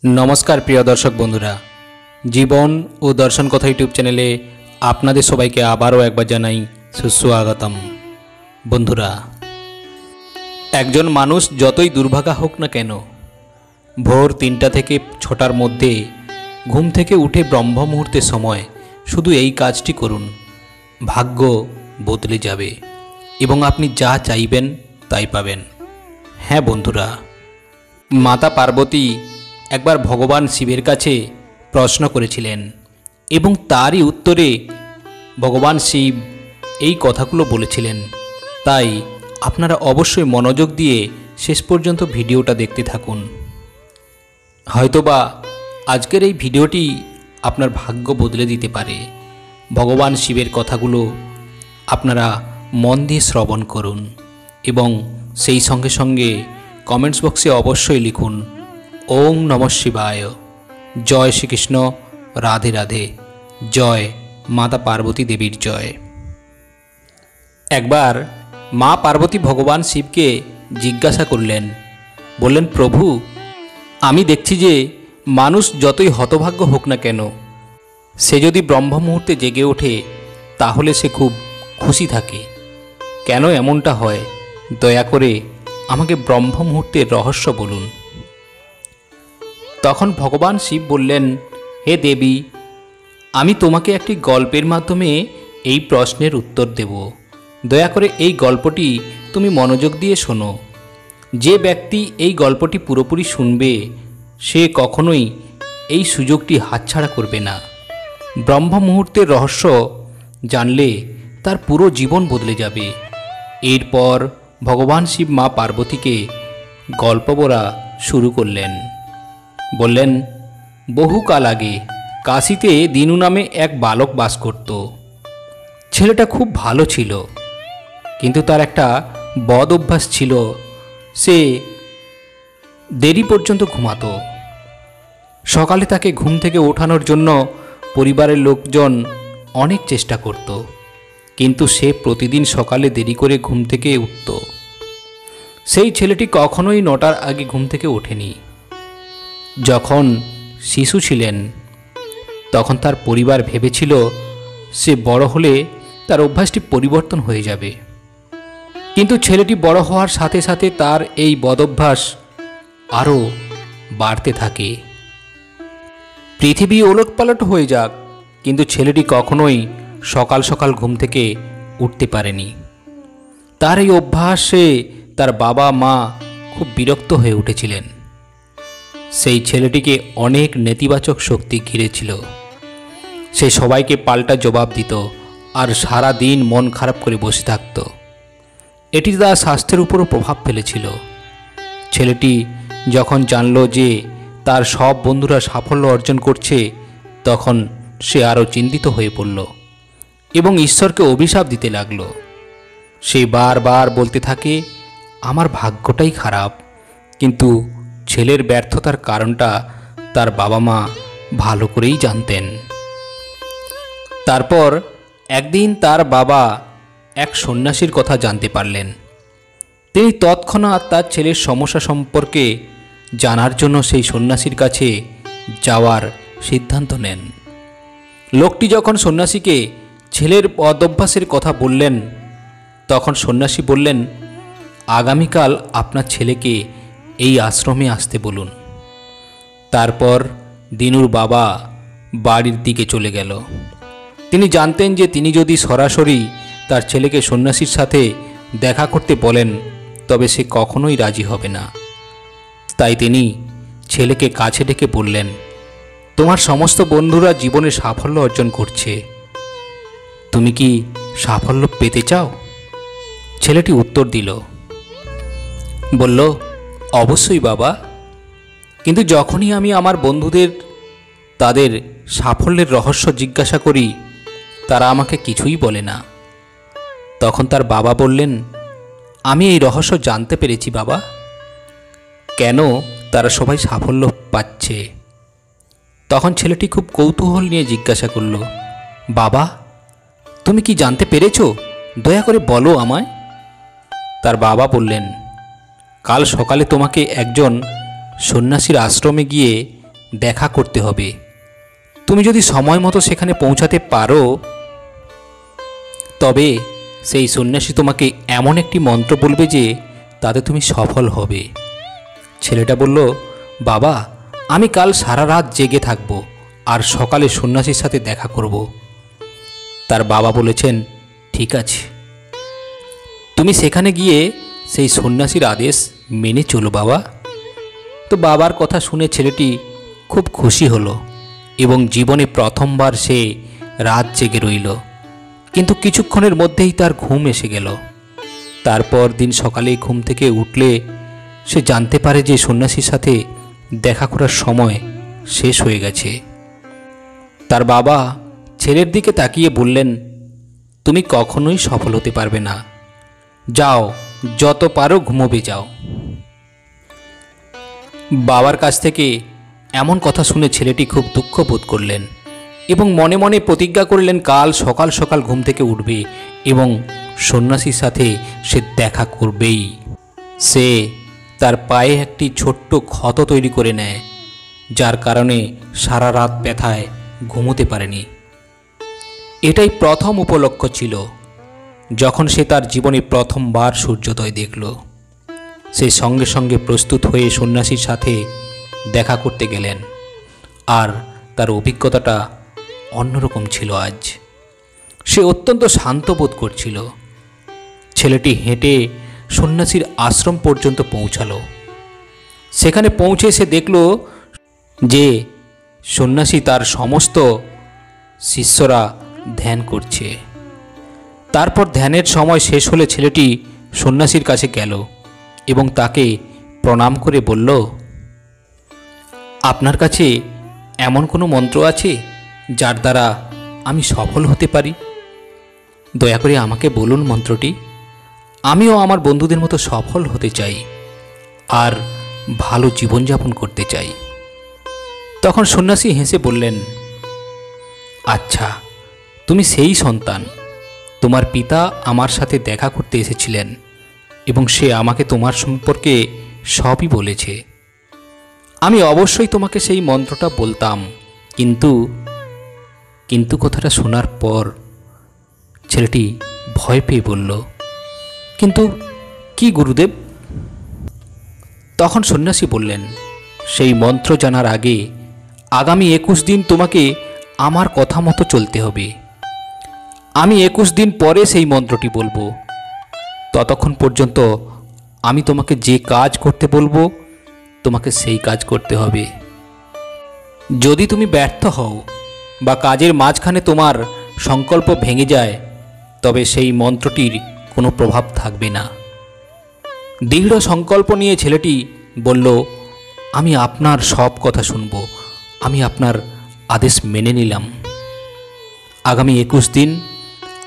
नमस्कार प्रिय दर्शक बंधुरा जीवन और दर्शन कथा यूट्यूब चैनेले आपनादेर सबाइके आबारो एकबार जानाई सुस्वागतम। बंधुरा एकजन मानुष जतई दुर्भागा होक ना केन भोर 3टा থেকে 6টার মধ্যে घुम থেকে उठे ब्रह्म मुहूर्ते समय शुधु এই কাজটি করুন, भाग्य बदले जाबे एबं आपनी जा चाइबेन ताई पाबेन। हाँ बंधुरा, माता पार्वती एकबार भगवान शिवेर काछे प्रश्न करेछिलेन एबं तारই उत्तरे भगवान शिव এই কথাগুলো বলেছিলেন। তাই আপনারা অবশ্যই মনোযোগ দিয়ে শেষ পর্যন্ত ভিডিওটা দেখতে থাকুন। হয়তোবা আজকের এই ভিডিওটি আপনার ভাগ্য বদলে দিতে পারে। ভগবান শিবের কথাগুলো আপনারা মন দিয়ে শ্রবণ করুন এবং সেই সঙ্গে সঙ্গে কমেন্টস বক্সে অবশ্যই লিখুন ওম নমঃ শিবায়, জয় শ্রীকৃষ্ণ, রাধে রাধে, জয় মাতা পার্বতী দেবীর জয়। একবার মা পার্বতী ভগবান শিবকে জিজ্ঞাসা করলেন, বললেন প্রভু, আমি দেখছি যে মানুষ যতই হতভাগ্য হোক না কেন সে যদি ব্রহ্ম মুহূর্তে জেগে ওঠে তাহলে সে খুব খুশি থাকে। কেন এমনটা হয় দয়া করে আমাকে ব্রহ্ম মুহূর্তের রহস্য বলুন। তখন ভগবান শিব বললেন, হে দেবী, আমি তোমাকে একটি গল্পের মাধ্যমে এই প্রশ্নের উত্তর দেব। দয়া করে এই গল্পটি তুমি মনোযোগ দিয়ে শোনো। যে ব্যক্তি এই গল্পটি পুরোপুরি শুনবে সে কখনোই এই সুযোগটি হাতছাড়া করবে না। ব্রহ্ম মুহূর্তের রহস্য জানলে তার পুরো জীবন বদলে যাবে। এরপর ভগবান শিব মা পার্বতীকে গল্প বলা শুরু করলেন। বললেন, বহুকাল আগে কাশীতে দিনু নামে এক বালক বাস করত। ছেলেটা খুব ভালো ছিল, কিন্তু তার একটা বদ অভ্যাস ছিল, সে দেরি পর্যন্ত ঘুমাতো। সকালে তাকে ঘুম থেকে ওঠানোর জন্য পরিবারের লোকজন অনেক চেষ্টা করত, কিন্তু সে প্রতিদিন সকালে দেরি করে ঘুম থেকে উঠত। সেই ছেলেটি কখনোই 9টার আগে ঘুম থেকে ওঠেনি। যখন শিশু ছিলেন তখন তার পরিবার ভেবেছিল সে বড় হলে তার অভ্যাসটি পরিবর্তন হয়ে যাবে, কিন্তু ছেলেটি বড় হওয়ার সাথে সাথে তার এই বদঅভ্যাস আরও বাড়তে থাকে। পৃথিবী ওলটপালট হয়ে যাক, কিন্তু ছেলেটি কখনোই সকাল সকাল ঘুম থেকে উঠতে পারেনি। তার এই অভ্যাসে তার বাবা মা খুব বিরক্ত হয়ে উঠেছিলেন। সেই ছেলেটিকে অনেক নেতিবাচক শক্তি ঘিরেছিল। সে সবাইকে পাল্টা জবাব দিত আর সারা দিন মন খারাপ করে বসে থাকত। এটি তার স্বাস্থ্যের উপরও প্রভাব ফেলেছিল। ছেলেটি যখন জানল যে তার সব বন্ধুরা সাফল্য অর্জন করছে তখন সে আরও চিন্তিত হয়ে পড়ল এবং ঈশ্বরকে অভিশাপ দিতে লাগলো। সে বারবার বলতে থাকে, আমার ভাগ্যটাই খারাপ। কিন্তু ছেলের ব্যর্থতার কারণটা তার বাবা মা ভালো করেই জানতেন। তারপর একদিন তার বাবা এক সন্ন্যাসীর কথা জানতে পারলেন। তিনি তৎক্ষণাৎ তার ছেলের সমস্যা সম্পর্কে জানার জন্য সেই সন্ন্যাসীর কাছে যাওয়ার সিদ্ধান্ত নেন। লোকটি যখন সন্ন্যাসীকে ছেলের বদঅভ্যাসের কথা বললেন তখন সন্ন্যাসী বললেন, আগামীকাল আপনার ছেলেকে এই আশ্রমে আসতে বলুন। তারপর দিনুর বাবা বাড়ির দিকে চলে গেল। তিনি জানতেন যে তিনি যদি সরাসরি তার ছেলেকে সন্ন্যাসীর সাথে দেখা করতে বলেন তবে সে কখনোই রাজি হবে না। তাই তিনি ছেলেকে কাছে ডেকে বললেন, তোমার সমস্ত বন্ধুরা জীবনে সাফল্য অর্জন করছে, তুমি কি সাফল্য পেতে চাও? ছেলেটি উত্তর দিল, বলল, অবশ্যই বাবা, কিন্তু যখনই আমি আমার বন্ধুদের তাদের সাফল্যের রহস্য জিজ্ঞাসা করি তারা আমাকে কিছুই বলে না। তখন তার বাবা বললেন, আমি এই রহস্য জানতে পেরেছি বাবা, কেন তারা সবাই সাফল্য পাচ্ছে। তখন ছেলেটি খুব কৌতূহল নিয়ে জিজ্ঞাসা করল, বাবা, তুমি কি জানতে পেরেছো? দয়া করে বলো আমায়। তার বাবা বললেন, কাল সকালে তোমাকে একজন সন্ন্যাসীর আশ্রমে গিয়ে দেখা করতে হবে। তুমি যদি সময় মতো সেখানে পৌঁছাতে পারো তবে সেই সন্ন্যাসী তোমাকে এমন একটি মন্ত্র বলবে যে তাতে তুমি সফল হবে। ছেলেটা বলল, বাবা, আমি কাল সারা রাত জেগে থাকব আর সকালে সন্ন্যাসীর সাথে দেখা করব। তার বাবা বলেছেন, ঠিক আছে, তুমি সেখানে গিয়ে সেই সন্ন্যাসীর আদেশ মেনে চলো বাবা। তো বাবার কথা শুনে ছেলেটি খুব খুশি হলো এবং জীবনে প্রথমবার সে রাত জেগে রইল। কিন্তু কিছুক্ষণের মধ্যেই তার ঘুম এসে গেল। তারপর দিন সকালে ঘুম থেকে উঠলে সে জানতে পারে যে সন্ন্যাসীর সাথে দেখা করার সময় শেষ হয়ে গেছে। তার বাবা ছেলের দিকে তাকিয়ে বললেন, তুমি কখনোই সফল হতে পারবে না, যাও, যত পারো ঘুমোবে যাও। বাবার কাছ থেকে এমন কথা শুনে ছেলেটি খুব দুঃখ বোধ করলেন এবং মনে মনে প্রতিজ্ঞা করলেন কাল সকাল সকাল ঘুম থেকে উঠবে এবং সন্ন্যাসীর সাথে সে দেখা করবেই। সে তার পায়ে একটি ছোট্ট ক্ষত তৈরি করে নেয়, যার কারণে সারা রাত ব্যথায় ঘুমোতে পারেনি। এটাই প্রথম উপলক্ষ ছিল যখন সে তার জীবনে প্রথমবার সূর্যোদয় দেখল। সে সঙ্গে সঙ্গে প্রস্তুত হয়ে সন্ন্যাসীর সাথে দেখা করতে গেলেন আর তার অভিজ্ঞতাটা অন্যরকম ছিল। আজ সে অত্যন্ত শান্ত বোধ করছিল। ছেলেটি হেঁটে সন্ন্যাসীর আশ্রম পর্যন্ত পৌঁছালো। সেখানে পৌঁছে সে দেখল যে সন্ন্যাসী তার সমস্ত শিষ্যরা ধ্যান করছে। তারপর ধ্যানের সময় শেষ হলে ছেলেটি সন্ন্যাসীর কাছে গেল এবং তাকে প্রণাম করে বলল, আপনার কাছে এমন কোনো মন্ত্র আছে যার দ্বারা আমি সফল হতে পারি? দয়া করে আমাকে বলুন মন্ত্রটি। আমিও আমার বন্ধুদের মতো সফল হতে চাই আর ভালো জীবনযাপন করতে চাই। তখন সন্ন্যাসী হেসে বললেন, আচ্ছা, তুমি সেই সন্তান। তোমার পিতা আমার সাথে দেখা করতে এসেছিলেন এবং সে আমাকে তোমার সম্পর্কে সবই বলেছে। আমি অবশ্যই তোমাকে সেই মন্ত্রটা বলতাম, কিন্তু কথাটা শোনার পর ছেলেটি ভয় পেয়ে বলল, কিন্তু কি গুরুদেব? তখন সন্ন্যাসী বললেন, সেই মন্ত্র জানার আগে আগামী 21 দিন তোমাকে আমার কথা মতো চলতে হবে। আমি 21 দিন পরে সেই মন্ত্রটি বলবো। ততক্ষণ পর্যন্ত আমি তোমাকে যে কাজ করতে বলবো তোমাকে সেই কাজ করতে হবে। যদি তুমি ব্যর্থ হও বা কাজের মাঝখানে তোমার সংকল্প ভেঙে যায় তবে সেই মন্ত্রটির কোনো প্রভাব থাকবে না। দৃঢ় সংকল্প নিয়ে ছেলেটি বলল, আমি আপনার সব কথা শুনব, আমি আপনার আদেশ মেনে নিলাম। আগামী 21 দিন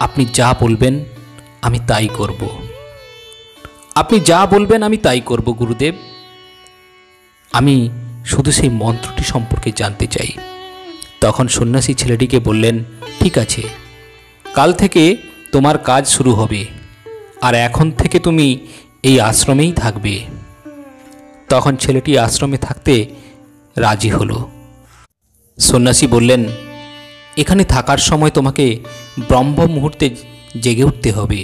আপনি যা বলবেন আমি তাই করব। আপনি যা বলবেন আমি তাই করব গুরুদেব। আমি শুধু সেই মন্ত্রটি সম্পর্কে জানতে চাই। তখন সন্ন্যাসী ছেলেটিকে বললেন, ঠিক আছে, কাল থেকে তোমার কাজ শুরু হবে আর এখন থেকে তুমি এই আশ্রমেই থাকবে। তখন ছেলেটি আশ্রমে থাকতে রাজি হলো। সন্ন্যাসী বললেন, এখানে থাকার সময় তোমাকে ব্রহ্ম মুহূর্তে জেগে উঠতে হবে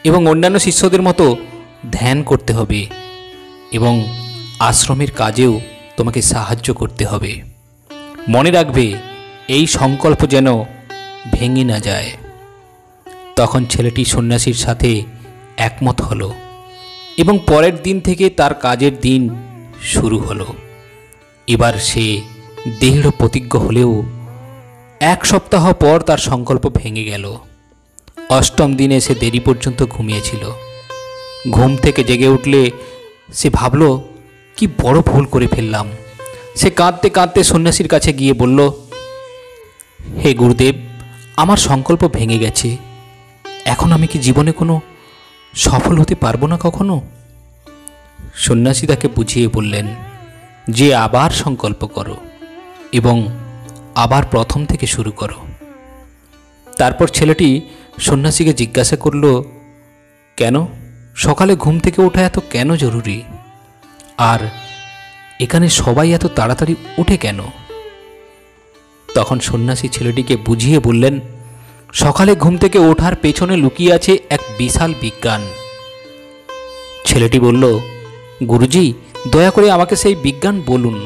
এবং অন্যান্য শিষ্যদের মতো ধ্যান করতে হবে এবং আশ্রমের কাজেও তোমাকে সাহায্য করতে হবে। মনে রাখবে, এই সংকল্প যেন ভেঙে না যায়। তখন ছেলেটি সন্ন্যাসীর সাথে একমত হলো এবং পরের দিন থেকে তার কাজের দিন শুরু হলো। এবার সে দৃঢ় প্রতিজ্ঞ হলেও 1 সপ্তাহ পর তার সংকল্প ভেঙে গেল। 8ম দিনে সে দেরি পর্যন্ত ঘুমিয়েছিল। ঘুম থেকে জেগে উঠলে সে ভাবল, কি বড় ভুল করে ফেললাম। সে কাঁদতে কাঁদতে সন্ন্যাসীর কাছে গিয়ে বলল, হে গুরুদেব, আমার সংকল্প ভেঙে গেছে। এখন আমি কি জীবনে কোনো সফল হতে পারবো না কখনো? সন্ন্যাসী তাকে বুঝিয়ে বললেন যে আবার সংকল্প করো এবং আবার প্রথম থেকে শুরু করো। তারপর ছেলেটি সন্ন্যাসীকে জিজ্ঞাসা করল, কেন সকালে ঘুম থেকে ওঠা এত কেন জরুরি? আর এখানে সবাই এত তাড়াতাড়ি ওঠে কেন? তখন সন্ন্যাসী ছেলেটিকে বুঝিয়ে বললেন, সকালে ঘুম থেকে ওঠার পেছনে লুকিয়ে আছে এক বিশাল বিজ্ঞান। ছেলেটি বলল, গুরুজি, দয়া করে আমাকে সেই বিজ্ঞান বলুন।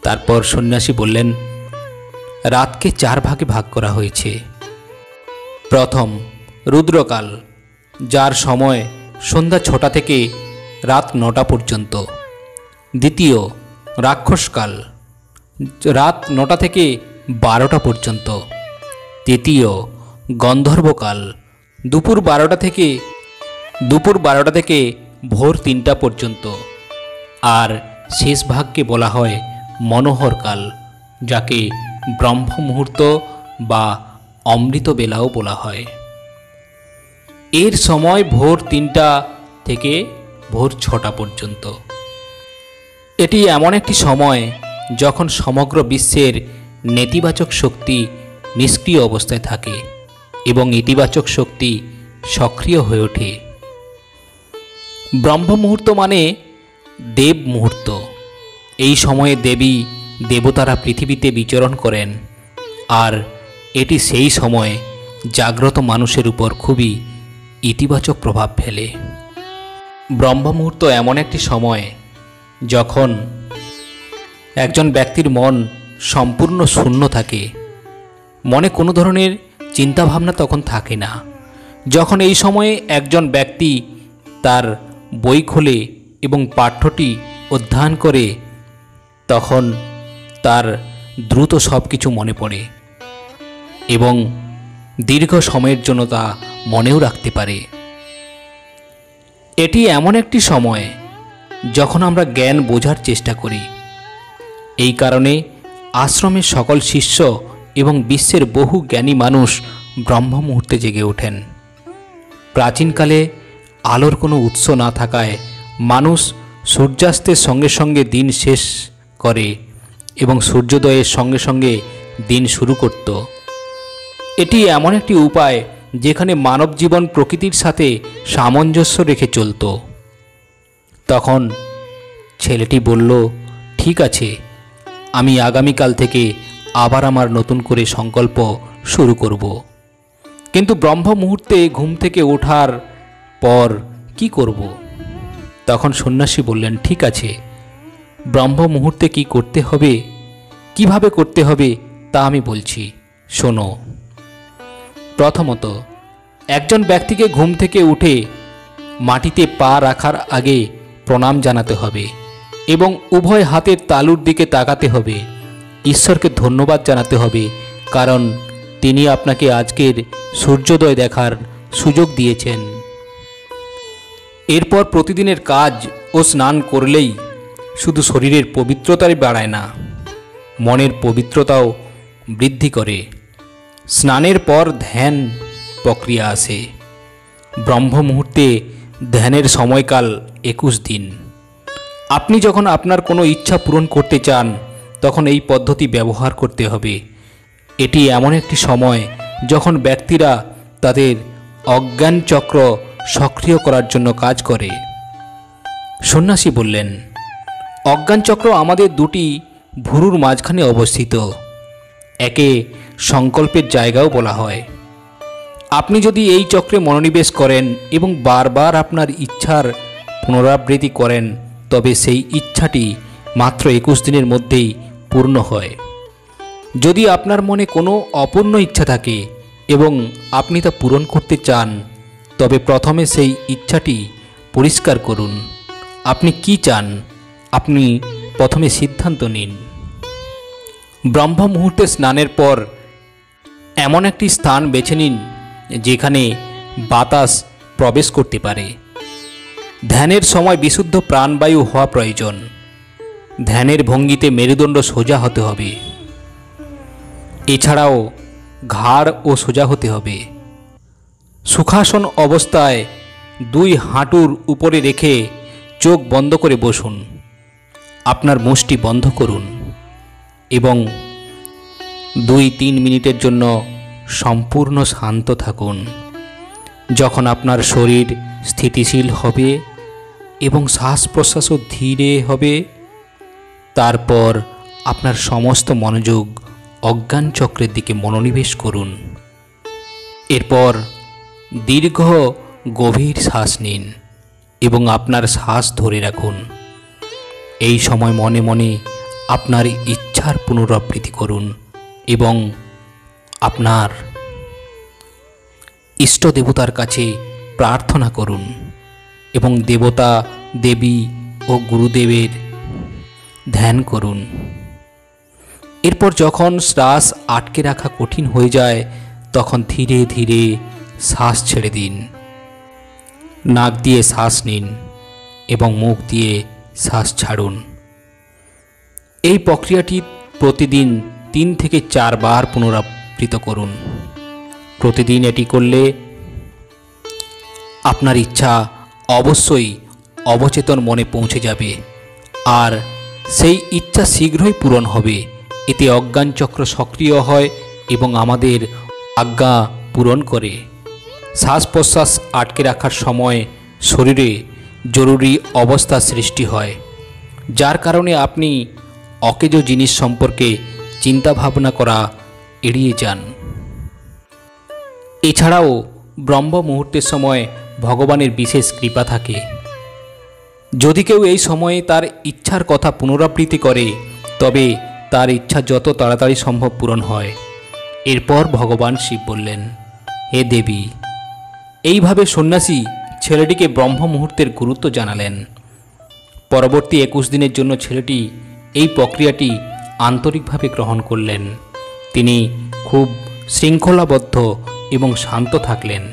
তারপর সন্ন্যাসী বললেন, রাতকে 4 ভাগে ভাগ করা হয়েছে। প্রথম রুদ্রকাল, যার সময় সন্ধ্যা 6টা থেকে রাত 9টা পর্যন্ত। দ্বিতীয় রাক্ষসকাল, রাত 9টা থেকে 12টা পর্যন্ত। তৃতীয় গন্ধর্বকাল, দুপুর 12টা থেকে ভোর 3টা পর্যন্ত। আর শেষ ভাগকে বলা হয় মনোহরকাল, যাকে ব্রহ্ম মুহূর্ত বা অমৃত বেলাও বলা হয়। এর সময় ভোর 3টা থেকে ভোর 6টা পর্যন্ত। এটি এমন একটি সময় যখন সমগ্র বিশ্বের নেতিবাচক শক্তি নিষ্ক্রিয় অবস্থায় থাকে এবং ইতিবাচক শক্তি সক্রিয় হয়ে ওঠে। ব্রহ্ম মুহূর্ত মানে দেব মুহূর্ত। এই সময়ে দেবী দেবতারা পৃথিবীতে বিচরণ করেন, আর এটি সেই সময় জাগ্রত মানুষের উপর খুবই ইতিবাচক প্রভাব ফেলে। ব্রহ্ম মুহূর্ত এমন একটি সময় যখন একজন ব্যক্তির মন সম্পূর্ণ শূন্য থাকে, মনে কোনো ধরনের চিন্তাভাবনা তখন থাকে না। যখন এই সময়ে একজন ব্যক্তি তার বই খোলে এবং পাঠ্যটি অধ্যয়ন করে, তখন তার দ্রুত সব কিছু মনে পড়ে এবং দীর্ঘ সময়ের জন্য তা মনেও রাখতে পারে। এটি এমন একটি সময় যখন আমরা জ্ঞান বোঝার চেষ্টা করি। এই কারণে আশ্রমের সকল শিষ্য এবং বিশ্বের বহু জ্ঞানী মানুষ ব্রহ্ম মুহূর্তে জেগে ওঠেন। প্রাচীনকালে আলোর কোনো উৎস না থাকায় মানুষ সূর্যাস্তের সঙ্গে সঙ্গে দিন শেষ করে এবং সূর্যোদয়ের সঙ্গে সঙ্গে দিন শুরু করত। এটি এমন একটি উপায় যেখানে মানব জীবন প্রকৃতির সাথে সামঞ্জস্য রেখে চলত। তখন ছেলেটি বলল, ঠিক আছে, আমি আগামীকাল থেকে আবার আমার নতুন করে সংকল্প শুরু করব। কিন্তু ব্রহ্ম মুহূর্তে ঘুম থেকে ওঠার পর কি করব? তখন সন্ন্যাসী বললেন, ঠিক আছে, ব্রহ্ম মুহূর্তে কি করতে হবে, কিভাবে করতে হবে তা আমি বলছি, শোনো। প্রথমত, একজন ব্যক্তিকে ঘুম থেকে উঠে মাটিতে পা রাখার আগে প্রণাম জানাতে হবে এবং উভয় হাতের তালুর দিকে তাকাতে হবে। ঈশ্বরকে ধন্যবাদ জানাতে হবে, কারণ তিনি আপনাকে আজকের সূর্যোদয় দেখার সুযোগ দিয়েছেন। এরপর প্রতিদিনের কাজ ও স্নান করলেই শুধু শরীরের পবিত্রতাই বাড়ায় না, মনের পবিত্রতাও বৃদ্ধি করে। স্নানের পর ধ্যান প্রক্রিয়া আসে। ব্রহ্ম মুহূর্তে ধ্যানের সময়কাল 21 দিন। আপনি যখন আপনার কোনো ইচ্ছা পূরণ করতে চান, তখন এই পদ্ধতি ব্যবহার করতে হবে। এটি এমন একটি সময় যখন ব্যক্তিরা তাদের অজ্ঞান চক্র সক্রিয় করার জন্য কাজ করে। সন্ন্যাসী বললেন, অজ্ঞান চক্র আমাদের দুটি ভুরুর মাঝখানে অবস্থিত। একে সংকল্পের জায়গাও বলা হয়। আপনি যদি এই চক্রে মনোনিবেশ করেন এবং বারবার আপনার ইচ্ছার পুনরাবৃত্তি করেন, তবে সেই ইচ্ছাটি মাত্র 21 দিনের মধ্যেই পূর্ণ হয়। যদি আপনার মনে কোনো অপূর্ণ ইচ্ছা থাকে এবং আপনি তা পূরণ করতে চান, তবে প্রথমে সেই ইচ্ছাটি পরিষ্কার করুন। আপনি কি চান, আপনি প্রথমে সিদ্ধান্ত নিন। ব্রহ্ম মুহূর্তে স্নানের পর এমন একটি স্থান বেছে নিন যেখানে বাতাস প্রবেশ করতে পারে। ধ্যানের সময় বিশুদ্ধ প্রাণবায়ু হওয়া প্রয়োজন। ধ্যানের ভঙ্গিতে মেরুদণ্ড সোজা হতে হবে। এছাড়াও ঘাড় ও সোজা হতে হবে। সুখাসন অবস্থায় 2 হাঁটুর উপরে রেখে চোখ বন্ধ করে বসুন। আপনার মুষ্টি বন্ধ করুন এবং 2-3 মিনিটের জন্য সম্পূর্ণ শান্ত থাকুন। যখন আপনার শরীর স্থিতিশীল হবে, এবং শ্বাস প্রশ্বাসও ধীরে হবে। তারপর আপনার সমস্ত মনোযোগ অজ্ঞান চক্রের দিকে মনোনিবেশ করুন। এরপর দীর্ঘ গভীর শ্বাস নিন এবং আপনার শ্বাস ধরে রাখুন। এই সময় মনে মনে আপনার ইচ্ছার পুনরাবৃত্তি করুন এবং আপনার ইষ্ট দেবতার কাছে প্রার্থনা করুন এবং দেবতা, দেবী ও গুরুদেবের ধ্যান করুন। এরপর যখন শ্বাস আটকে রাখা কঠিন হয়ে যায় তখন ধীরে ধীরে শ্বাস ছেড়ে দিন। নাক দিয়ে শ্বাস নিন এবং মুখ দিয়ে শ্বাস ছাড়ুন। এই প্রক্রিয়াটি প্রতিদিন 3 থেকে 4 বার পুনরাবৃত্তি করুন। প্রতিদিন এটি করলে আপনার ইচ্ছা অবশ্যই অবচেতন মনে পৌঁছে যাবে আর সেই ইচ্ছা শীঘ্রই পূরণ হবে। এতে অজ্ঞান চক্র সক্রিয় হয় এবং আমাদের আজ্ঞা পূরণ করে। শ্বাস প্রশ্বাস আটকে রাখার সময় শরীরে জরুরি অবস্থা সৃষ্টি হয়, যার কারণে আপনি অকেজো জিনিস সম্পর্কে চিন্তা ভাবনা করা এড়িয়ে যান। এছাড়াও ব্রহ্ম মুহূর্তের সময় ভগবানের বিশেষ কৃপা থাকে। যদি কেউ এই সময়ে তার ইচ্ছার কথা পুনরাবৃত্তি করে তবে তার ইচ্ছা যত তাড়াতাড়ি সম্ভব পূরণ হয়। এরপর ভগবান শিব বললেন, হে দেবী। এইভাবে সন্ন্যাসী ছেলেটিকে ব্রহ্ম মুহূর্তের গুরুত্ব জানালেন। পরবর্তী 21 দিনের জন্য ছেলেটি এই প্রক্রিয়াটি আন্তরিকভাবে গ্রহণ করলেন। তিনি খুব শৃঙ্খলাবদ্ধ এবং শান্ত থাকলেন।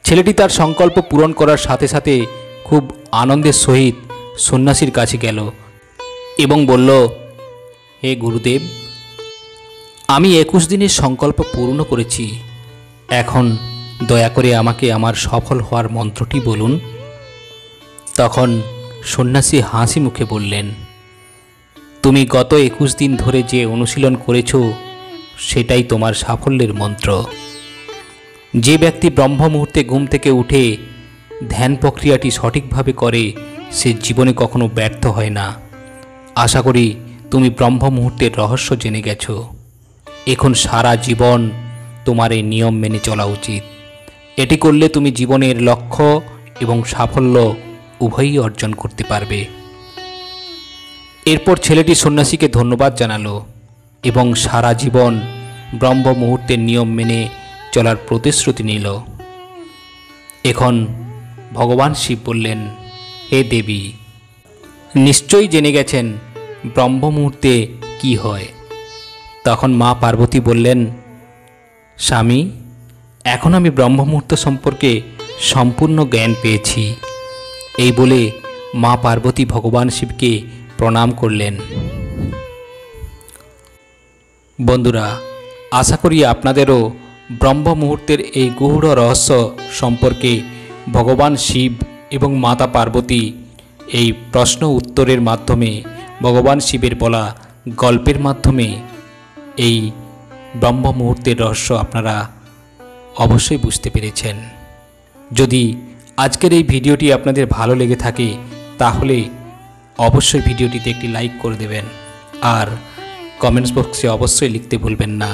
ছেলেটি তার সংকল্প পূরণ করার সাথে সাথে খুব আনন্দের সহিত সন্ন্যাসীর কাছে গেল এবং বলল, হে গুরুদেব, আমি 21 দিনের সংকল্প পূর্ণ করেছি। এখন দয়া করে আমাকে আমার সফল হওয়ার মন্ত্রটি বলুন। তখন সন্ন্যাসী হাসি মুখে বললেন, তুমি গত 21 দিন ধরে যে অনুশীলন করেছ সেটাই তোমার সাফল্যের মন্ত্র। যে ব্যক্তি ব্রহ্ম মুহূর্তে ঘুম থেকে উঠে ধ্যান প্রক্রিয়াটি সঠিকভাবে করে সে জীবনে কখনো ব্যর্থ হয় না। আশা করি তুমি ব্রহ্ম মুহূর্তের রহস্য জেনে গেছ। এখন সারা জীবন তোমার এই নিয়ম মেনে চলা উচিত। এটি করলে তুমি জীবনের লক্ষ্য এবং সাফল্য উভয়ই অর্জন করতে পারবে। এরপর ছেলেটি সন্ন্যাসীকে ধন্যবাদ জানালো এবং সারা জীবন ব্রহ্ম মুহূর্তের নিয়ম মেনে চলার প্রতিশ্রুতি নিল। এখন ভগবান শিব বললেন, হে দেবী, নিশ্চয়ই জেনে গেছেন ব্রহ্ম মুহূর্তে কি হয়। তখন মা পার্বতী বললেন, স্বামী, এখন আমি ব্রহ্ম মুহূর্ত সম্পর্কে সম্পূর্ণ জ্ঞান পেয়েছি। এই বলে মা পার্বতী ভগবান শিবকে প্রণাম করলেন। বন্ধুরা, আশা করি আপনাদেরও ব্রহ্ম মুহূর্তের এই গূঢ় রহস্য সম্পর্কে ভগবান শিব এবং মাতা পার্বতী এই প্রশ্ন উত্তরের মাধ্যমে, ভগবান শিবের বলা গল্পের মাধ্যমে এই ব্রহ্ম মুহূর্তের রহস্য আপনারা অবশ্যই বুঝতে পেরেছেন। যদি আজকের এই ভিডিওটি আপনাদের ভালো লেগে থাকে তাহলে অবশ্যই ভিডিওটিতে একটি লাইক করে দেবেন আর কমেন্টস বক্সে অবশ্যই লিখতে ভুলবেন না,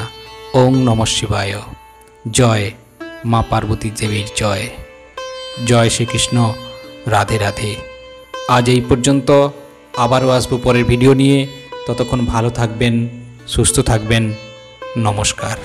ওং নমঃ শিবায়, জয় মা পার্বতী দেবীর জয়, জয় শ্রীকৃষ্ণ, রাধে রাধে। আজ এই পর্যন্ত, আবারও আসবো পরের ভিডিও নিয়ে। ততক্ষণ ভালো থাকবেন, সুস্থ থাকবেন। নমস্কার।